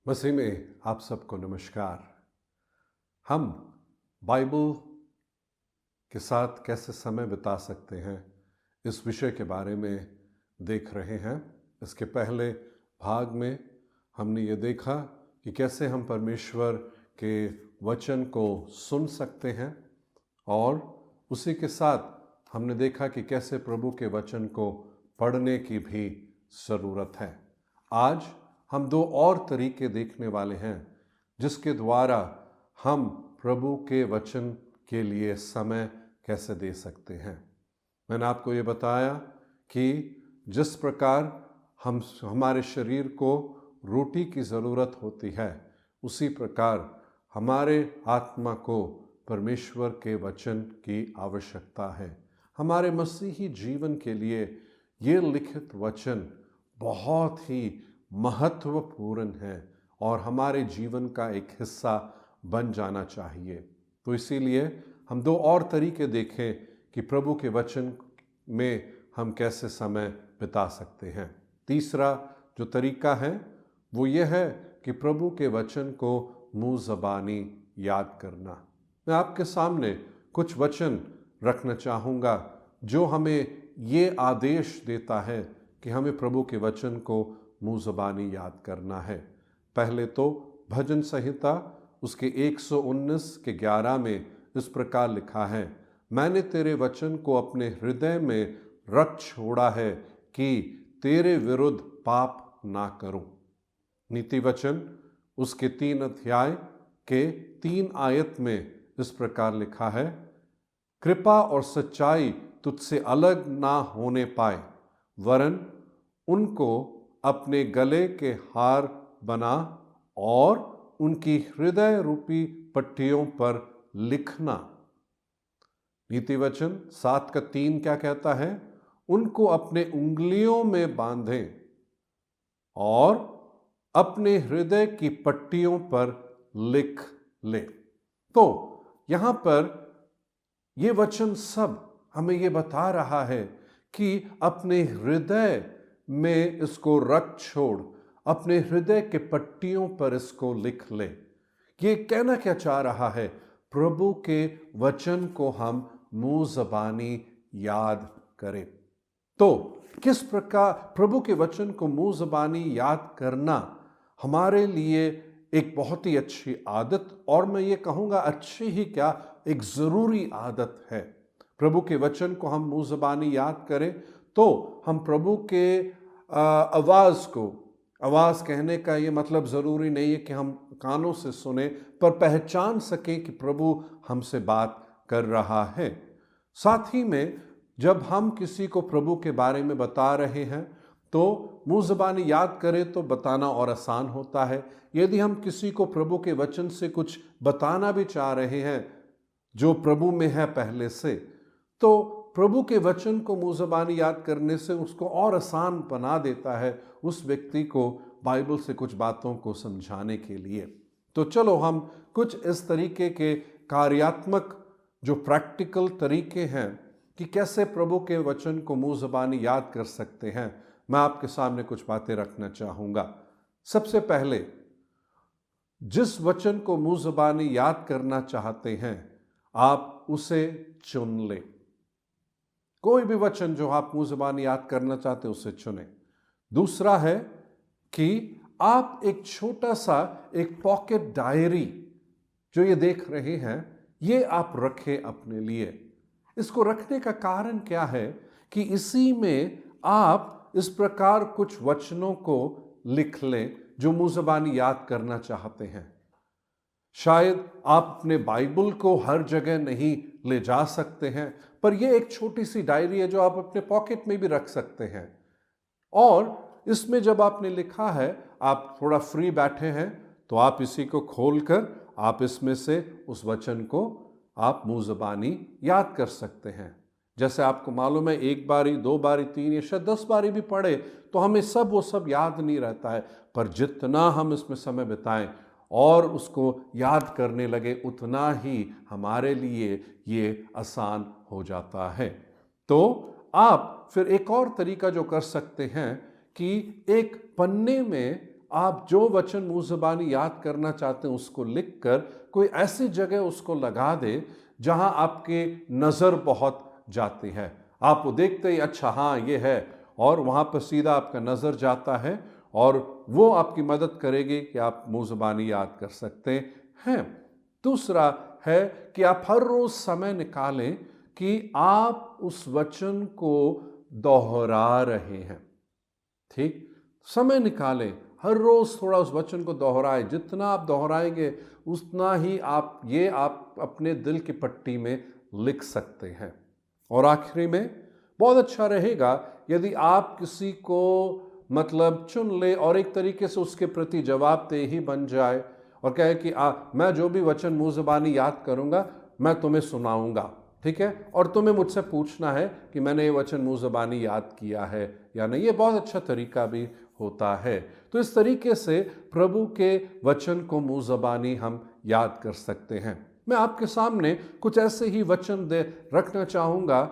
मसीह में आप सबको नमस्कार। हम बाइबल के साथ कैसे समय बिता सकते हैं, इस विषय के बारे में देख रहे हैं। इसके पहले भाग में हमने ये देखा कि कैसे हम परमेश्वर के वचन को सुन सकते हैं, और उसी के साथ हमने देखा कि कैसे प्रभु के वचन को पढ़ने की भी ज़रूरत है। आज हम दो और तरीके देखने वाले हैं जिसके द्वारा हम प्रभु के वचन के लिए समय कैसे दे सकते हैं। मैंने आपको ये बताया कि जिस प्रकार हमारे शरीर को रोटी की ज़रूरत होती है, उसी प्रकार हमारे आत्मा को परमेश्वर के वचन की आवश्यकता है। हमारे मसीही जीवन के लिए ये लिखित वचन बहुत ही महत्वपूर्ण है और हमारे जीवन का एक हिस्सा बन जाना चाहिए। तो इसीलिए हम दो और तरीके देखें कि प्रभु के वचन में हम कैसे समय बिता सकते हैं। तीसरा जो तरीका है वो ये है कि प्रभु के वचन को मुँह ज़बानी याद करना। मैं आपके सामने कुछ वचन रखना चाहूँगा जो हमें ये आदेश देता है कि हमें प्रभु के वचन को मुँह ज़बानी याद करना है। पहले तो भजन संहिता उसके 119 के 11 में इस प्रकार लिखा है, मैंने तेरे वचन को अपने हृदय में रख छोड़ा है कि तेरे विरुद्ध पाप ना करूं। नीति वचन उसके 3 अध्याय के 3 आयत में इस प्रकार लिखा है, कृपा और सच्चाई तुझसे अलग ना होने पाए, वरन उनको अपने गले के हार बना और उनकी हृदय रूपी पट्टियों पर लिखना। नीति वचन 7 का 3 क्या कहता है, उनको अपने उंगलियों में बांधें और अपने हृदय की पट्टियों पर लिख ले। तो यहां पर ये वचन सब हमें ये बता रहा है कि अपने हृदय में इसको रख छोड़, अपने हृदय के पट्टियों पर इसको लिख ले। ये कहना क्या चाह रहा है, प्रभु के वचन को हम मुँह ज़बानी याद करें। तो किस प्रकार प्रभु के वचन को मुँह ज़बानी याद करना हमारे लिए एक बहुत ही अच्छी आदत, और मैं ये कहूँगा अच्छी ही क्या, एक ज़रूरी आदत है। प्रभु के वचन को हम मुँह ज़बानी याद करें तो हम प्रभु के आवाज़ कहने का ये मतलब ज़रूरी नहीं है कि हम कानों से सुने, पर पहचान सकें कि प्रभु हमसे बात कर रहा है। साथ ही में जब हम किसी को प्रभु के बारे में बता रहे हैं तो मुँह ज़बानी याद करें तो बताना और आसान होता है। यदि हम किसी को प्रभु के वचन से कुछ बताना भी चाह रहे हैं जो प्रभु में है पहले से, तो प्रभु के वचन को मुँह ज़बानी याद करने से उसको और आसान बना देता है उस व्यक्ति को बाइबल से कुछ बातों को समझाने के लिए। तो चलो हम कुछ इस तरीके के कार्यात्मक जो प्रैक्टिकल तरीके हैं कि कैसे प्रभु के वचन को मुँह ज़बानी याद कर सकते हैं, मैं आपके सामने कुछ बातें रखना चाहूँगा। सबसे पहले, जिस वचन को मुँह ज़बानी याद करना चाहते हैं आप उसे चुन लें। कोई भी वचन जो आप मुँह ज़बानी याद करना चाहते हैं उसे चुनें। दूसरा है कि आप एक छोटा सा एक पॉकेट डायरी जो ये देख रहे हैं, ये आप रखें अपने लिए। इसको रखने का कारण क्या है कि इसी में आप इस प्रकार कुछ वचनों को लिख लें जो मुँह ज़बानी याद करना चाहते हैं। शायद आप अपने बाइबल को हर जगह नहीं ले जा सकते हैं, पर यह एक छोटी सी डायरी है जो आप अपने पॉकेट में भी रख सकते हैं। और इसमें जब आपने लिखा है, आप थोड़ा फ्री बैठे हैं, तो आप इसी को खोलकर आप इसमें से उस वचन को आप मुँह ज़बानी याद कर सकते हैं। जैसे आपको मालूम है, 1 बारी 2 बारी 3 या शायद 10 बारी भी पढ़े तो हमें वो सब याद नहीं रहता है, पर जितना हम इसमें समय बिताएं और उसको याद करने लगे उतना ही हमारे लिए ये आसान हो जाता है। तो आप फिर एक और तरीका जो कर सकते हैं कि एक पन्ने में आप जो वचन मुंह ज़बानी याद करना चाहते हैं उसको लिखकर कोई ऐसी जगह उसको लगा दे जहां आपके नज़र बहुत जाती है। आप वो देखते ही अच्छा हाँ ये है, और वहां पर सीधा आपका नज़र जाता है और वो आपकी मदद करेगी कि आप मुंह ज़बानी याद कर सकते हैं। दूसरा है कि आप हर रोज समय निकालें कि आप उस वचन को दोहरा रहे हैं। ठीक, समय निकालें, हर रोज थोड़ा उस वचन को दोहराएं। जितना आप दोहराएंगे उतना ही आप अपने दिल की पट्टी में लिख सकते हैं। और आखिरी में बहुत अच्छा रहेगा यदि आप किसी को मतलब चुन ले और एक तरीके से उसके प्रति जवाबदेही बन जाए और कहे कि मैं जो भी वचन मुंह ज़बानी याद करूंगा मैं तुम्हें सुनाऊंगा, ठीक है, और तुम्हें मुझसे पूछना है कि मैंने ये वचन मुंह ज़बानी याद किया है या नहीं। ये बहुत अच्छा तरीका भी होता है। तो इस तरीके से प्रभु के वचन को मुंह ज़बानी हम याद कर सकते हैं। मैं आपके सामने कुछ ऐसे ही वचन रखना चाहूँगा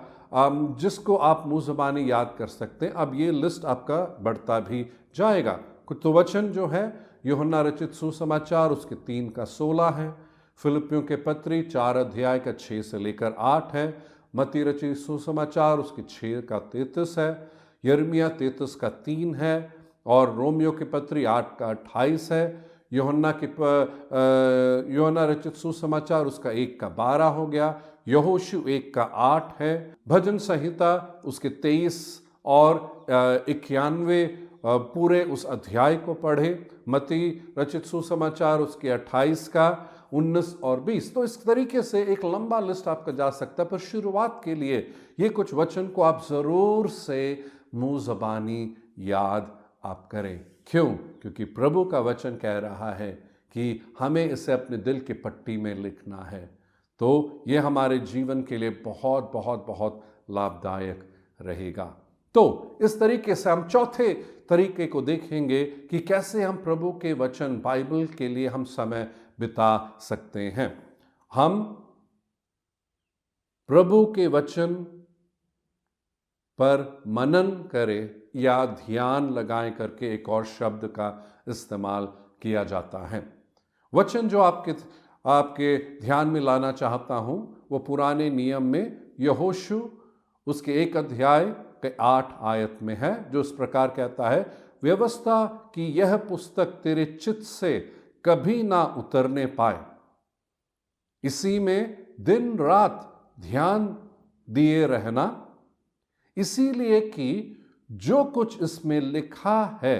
जिसको आप मुंह ज़बानी याद कर सकते हैं। अब ये लिस्ट आपका बढ़ता भी जाएगा। कुछ तो वचन जो है यूहन्ना रचित सुसमाचार उसके 3:16 है, फिलिपियों के पत्री 4 अध्याय का 6 से लेकर 8 है, मत्ती रचित सुसमाचार उसके 6:33 है, यिर्मयाह 33:3 है, और रोमियो के पत्री 8:28 है, यूहन्ना रचित सुसमाचार उसका 1:12 हो गया, यहोशू 1:8 है, भजन संहिता उसके 23 और 91 पूरे उस अध्याय को पढ़े, मत्ती रचित सुसमाचार उसके 28 का 19 और 20। तो इस तरीके से एक लंबा लिस्ट आपका जा सकता है, पर शुरुआत के लिए ये कुछ वचन को आप जरूर से मुंह ज़बानी याद आप करें। क्यों? क्योंकि प्रभु का वचन कह रहा है कि हमें इसे अपने दिल की पट्टी में लिखना है। तो ये हमारे जीवन के लिए बहुत बहुत बहुत लाभदायक रहेगा। तो इस तरीके से हम चौथे तरीके को देखेंगे कि कैसे हम प्रभु के वचन बाइबल के लिए हम समय बिता सकते हैं। हम प्रभु के वचन पर मनन करें या ध्यान लगाएं करके एक और शब्द का इस्तेमाल किया जाता है। वचन जो आपके ध्यान में लाना चाहता हूं वो पुराने नियम में यहोशू उसके 1 अध्याय के 8 आयत में है, जो इस प्रकार कहता है, व्यवस्था की यह पुस्तक तेरे चित्त से कभी ना उतरने पाए, इसी में दिन रात ध्यान दिए रहना, इसीलिए कि जो कुछ इसमें लिखा है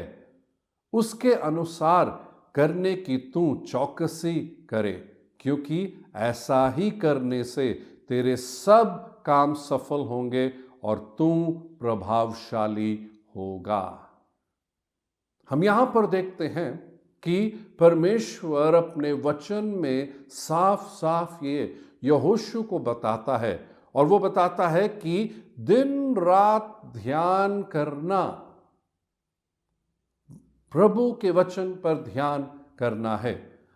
उसके अनुसार करने की तू चौकसी करे, क्योंकि ऐसा ही करने से तेरे सब काम सफल होंगे और तू प्रभावशाली होगा। हम यहां पर देखते हैं कि परमेश्वर अपने वचन में साफ साफ ये यहोशू को बताता है, और वो बताता है कि दिन रात ध्यान करना, प्रभु के वचन पर ध्यान करना है।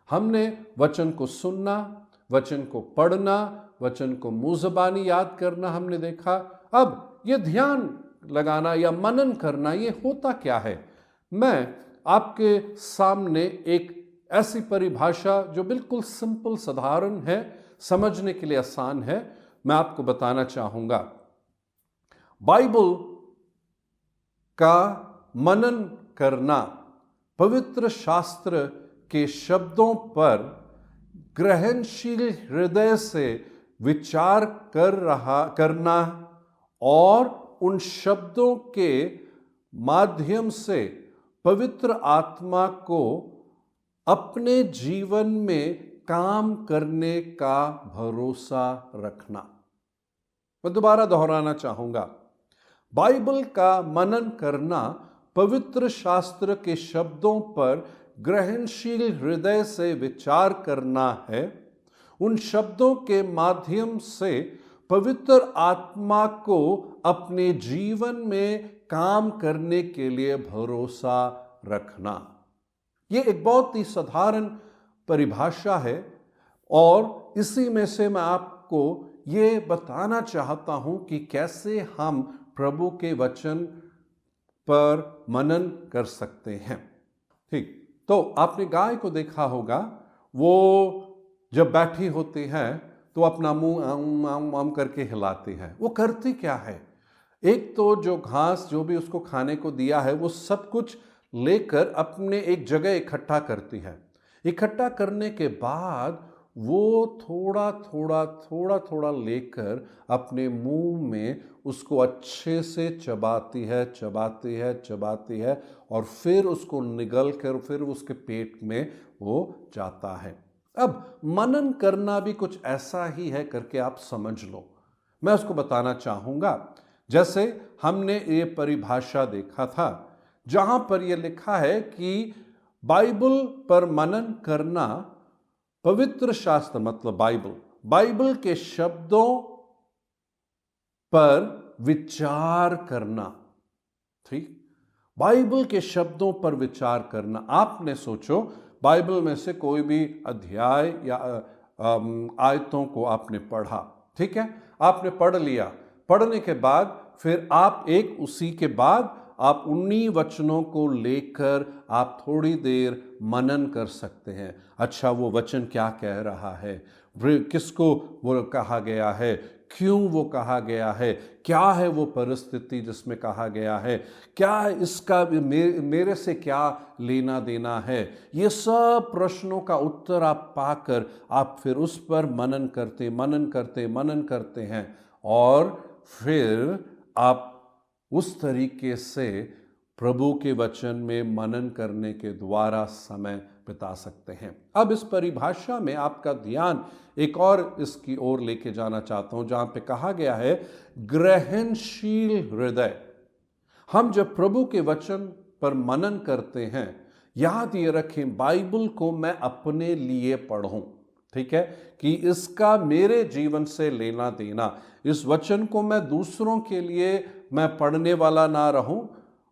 हमने वचन को सुनना, वचन को पढ़ना, वचन को मुंह ज़बानी याद करना हमने देखा। अब ये ध्यान लगाना या मनन करना, ये होता क्या है? मैं आपके सामने एक ऐसी परिभाषा जो बिल्कुल सिंपल साधारण है, समझने के लिए आसान है, मैं आपको बताना चाहूंगा। बाइबल का मनन करना, पवित्र शास्त्र के शब्दों पर ग्रहणशील हृदय से विचार करना और उन शब्दों के माध्यम से पवित्र आत्मा को अपने जीवन में काम करने का भरोसा रखना। मैं दोबारा दोहराना चाहूंगा, बाइबल का मनन करना, पवित्र शास्त्र के शब्दों पर ग्रहणशील हृदय से विचार करना है, उन शब्दों के माध्यम से पवित्र आत्मा को अपने जीवन में काम करने के लिए भरोसा रखना। ये एक बहुत ही साधारण परिभाषा है, और इसी में से मैं आपको ये बताना चाहता हूं कि कैसे हम प्रभु के वचन पर मनन कर सकते हैं। ठीक। तो आपने गाय को देखा होगा, वो जब बैठी होती है तो अपना मुंह आम आम आम करके हिलाती है। वो करती क्या है, एक तो जो घास जो भी उसको खाने को दिया है वो सब कुछ लेकर अपने एक जगह इकट्ठा करती है। इकट्ठा करने के बाद वो थोड़ा थोड़ा लेकर अपने मुंह में उसको अच्छे से चबाती है, चबाती है, चबाती है, और फिर उसको निगल कर फिर उसके पेट में वो जाता है। अब मनन करना भी कुछ ऐसा ही है करके आप समझ लो। मैं उसको बताना चाहूंगा। जैसे हमने ये परिभाषा देखा था जहां पर यह लिखा है कि बाइबल पर मनन करना, पवित्र शास्त्र मतलब बाइबल के शब्दों पर विचार करना। ठीक, बाइबल के शब्दों पर विचार करना। आपने सोचो, बाइबल में से कोई भी अध्याय या आयतों को आपने पढ़ा, ठीक है, आपने पढ़ लिया। पढ़ने के बाद फिर आप उसी के बाद आप उन्हीं वचनों को लेकर आप थोड़ी देर मनन कर सकते हैं। अच्छा, वो वचन क्या कह रहा है, किसको वो कहा गया है, क्यों वो कहा गया है, क्या है वो परिस्थिति जिसमें कहा गया है, क्या इसका मेरे से क्या लेना देना है। ये सब प्रश्नों का उत्तर आप पाकर आप फिर उस पर मनन करते हैं, और फिर आप उस तरीके से प्रभु के वचन में मनन करने के द्वारा समय बिता सकते हैं। अब इस परिभाषा में आपका ध्यान एक और इसकी ओर लेके जाना चाहता हूं, जहां पे कहा गया है ग्रहणशील हृदय। हम जब प्रभु के वचन पर मनन करते हैं, याद ये रखें, बाइबल को मैं अपने लिए पढ़ूं, ठीक है, कि इसका मेरे जीवन से लेना देना। इस वचन को मैं दूसरों के लिए मैं पढ़ने वाला ना रहूं,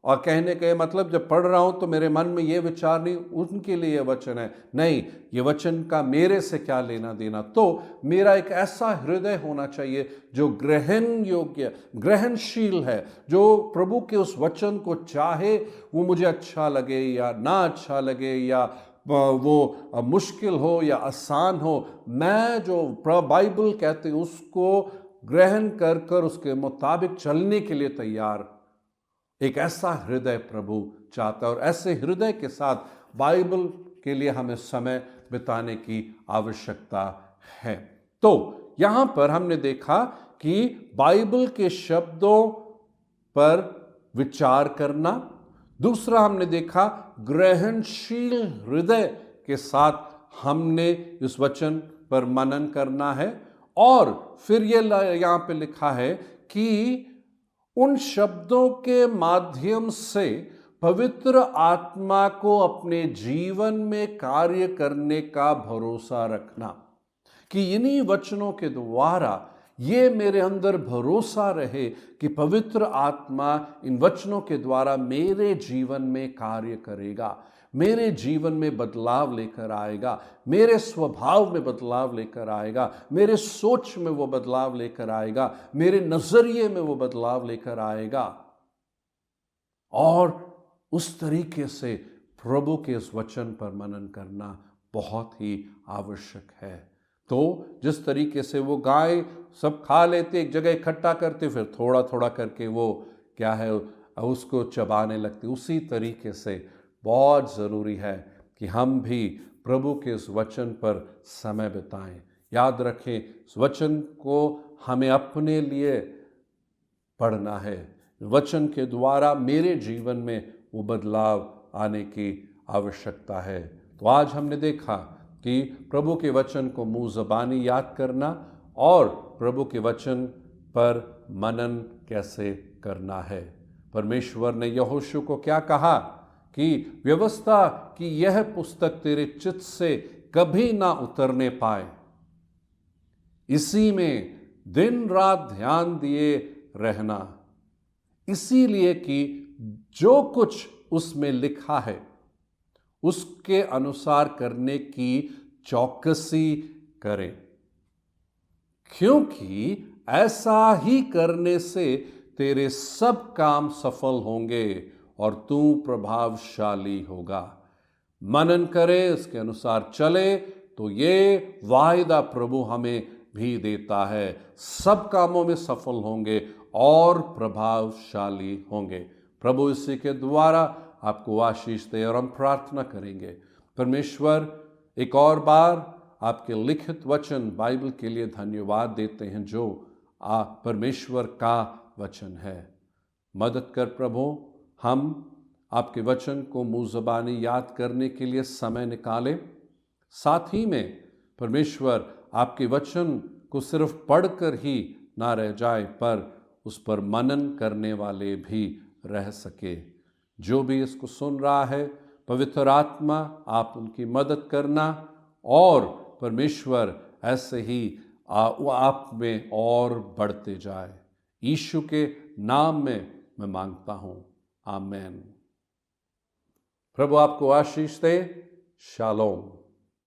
और कहने के मतलब जब पढ़ रहा हूं तो मेरे मन में ये विचार नहीं उनके लिए ये वचन है, नहीं, ये वचन का मेरे से क्या लेना देना। तो मेरा एक ऐसा हृदय होना चाहिए जो ग्रहण योग्य, ग्रहणशील है, जो प्रभु के उस वचन को चाहे वो मुझे अच्छा लगे या ना अच्छा लगे, या वो मुश्किल हो या आसान हो, मैं जो बाइबल कहते हैं उसको ग्रहण कर कर उसके मुताबिक चलने के लिए तैयार। एक ऐसा हृदय प्रभु चाहता है, और ऐसे हृदय के साथ बाइबल के लिए हमें समय बिताने की आवश्यकता है। तो यहां पर हमने देखा कि बाइबल के शब्दों पर विचार करना, दूसरा हमने देखा ग्रहणशील हृदय के साथ हमने इस वचन पर मनन करना है, और फिर ये यहां पे लिखा है कि उन शब्दों के माध्यम से पवित्र आत्मा को अपने जीवन में कार्य करने का भरोसा रखना, कि इन्हीं वचनों के द्वारा ये मेरे अंदर भरोसा रहे कि पवित्र आत्मा इन वचनों के द्वारा मेरे जीवन में कार्य करेगा, मेरे जीवन में बदलाव लेकर आएगा, मेरे स्वभाव में बदलाव लेकर आएगा, मेरे सोच में वो बदलाव लेकर आएगा, मेरे नजरिए में वो बदलाव लेकर आएगा। और उस तरीके से प्रभु के इस वचन पर मनन करना बहुत ही आवश्यक है। तो जिस तरीके से वो गाय सब खा लेते, एक जगह इकट्ठा करते, फिर थोड़ा थोड़ा करके वो क्या है उसको चबाने लगते, उसी तरीके से बहुत ज़रूरी है कि हम भी प्रभु के इस वचन पर समय बिताएं। याद रखें, इस वचन को हमें अपने लिए पढ़ना है, वचन के द्वारा मेरे जीवन में वो बदलाव आने की आवश्यकता है। तो आज हमने देखा कि प्रभु के वचन को मुँह ज़बानी याद करना और प्रभु के वचन पर मनन कैसे करना है। परमेश्वर ने यहोशू को क्या कहा कि व्यवस्था की यह पुस्तक तेरे चित्त से कभी ना उतरने पाए, इसी में दिन रात ध्यान दिए रहना, इसीलिए कि जो कुछ उसमें लिखा है उसके अनुसार करने की चौकसी करें, क्योंकि ऐसा ही करने से तेरे सब काम सफल होंगे और तू प्रभावशाली होगा। मनन करें, इसके अनुसार चले, तो ये वायदा प्रभु हमें भी देता है। सब कामों में सफल होंगे और प्रभावशाली होंगे। प्रभु इसी के द्वारा आपको आशीष दे। और हम प्रार्थना करेंगे, परमेश्वर एक और बार आपके लिखित वचन बाइबल के लिए धन्यवाद देते हैं, जो आप परमेश्वर का वचन है। मदद कर प्रभु, हम आपके वचन को मुँह ज़बानी याद करने के लिए समय निकालें। साथ ही में परमेश्वर आपके वचन को सिर्फ पढ़कर ही ना रह जाए, पर उस पर मनन करने वाले भी रह सके। जो भी इसको सुन रहा है, पवित्र आत्मा आप उनकी मदद करना, और परमेश्वर ऐसे ही आप में और बढ़ते जाए। यीशु के नाम में मैं मांगता हूँ, आमीन। प्रभु आपको आशीष दे। शालोम।